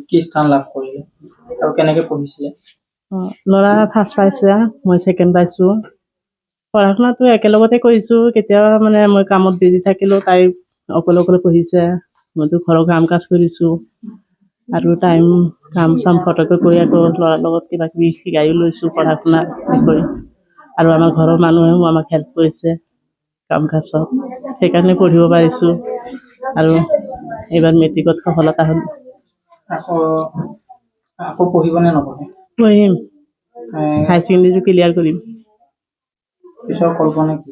কি স্থান লাভ কৰিলে আৰু কেনেকে পঢ়িছিলে? ল'ৰা ফাৰ্ষ্ট পাইছে, মই ছেকেণ্ড পাইছোঁ। পঢ়া শুনাটো একেলগতে কৰিছোঁ, কেতিয়াবা মানে মই কামত বিজি থাকিলেও তাই অকলে অকলে পঢ়িছে, মইতো ঘৰৰ কাম কাজ কৰিছোঁ আৰু টাইম কাম চাম ফটকৈ কৰি আকৌ ল'ৰাৰ লগত কিবা কিবি শিকাইও লৈছোঁ পঢ়া শুনাৰ বিষয়ে। আৰু আমাৰ ঘৰৰ মানুহেও আমাক হেল্প কৰিছে কাম কাজত, সেইকাৰণে পঢ়িব পাৰিছোঁ আৰু এইবাৰ মেট্ৰিকত সফলতা হ'ল। আকৌ আকৌ পঢ়িবনে নপঢ়ে? পঢ়িম, হাই ছেকেণ্ডেৰীটো ক্লিয়াৰ কৰিম। পিছৰ কল্পনা কি?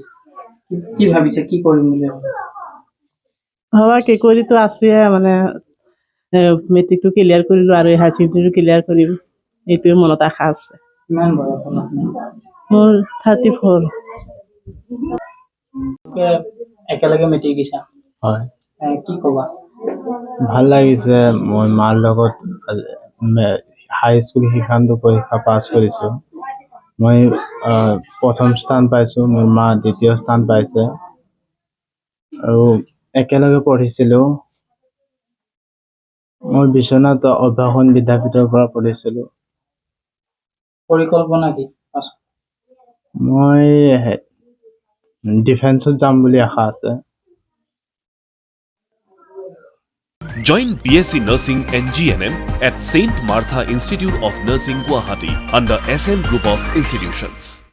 কি ভাবিছে, কি কৰিম বুলি ভাবিছে? ভবা কি কৰিতো আছোঁৱে, মানে মেট্ৰিকটো ক্লিয়াৰ কৰিলোঁ আৰু হাই ছেকেণ্ডেৰীটো ক্লিয়াৰ কৰিম, এইটোৱে মনত আশা আছে। কিমান বয়স হ'ল আপোনাৰ? মোৰ 34। একেলগে মেট্ৰিক দিছা? হয়, কি ক'বা? ভাল লাগিছে। মই মাৰ লগত হাই স্কুল শিক্ষান্ত পৰীক্ষা পাছ কৰিছোঁ। মই প্ৰথম স্থান পাইছোঁ, মোৰ মা দ্বিতীয় স্থান পাইছে আৰু একেলগে পঢ়িছিলোঁ। মই বিশ্বনাথ অভ্যাসন বিদ্যাপীঠৰ পৰা পঢ়িছিলোঁ। পৰিকল্পনা কি? মই ডিফেন্সত যাম বুলি আশা আছে। Join BSc Nursing and GNM at St. Martha Institute of Nursing, Guwahati under SM Group of Institutions.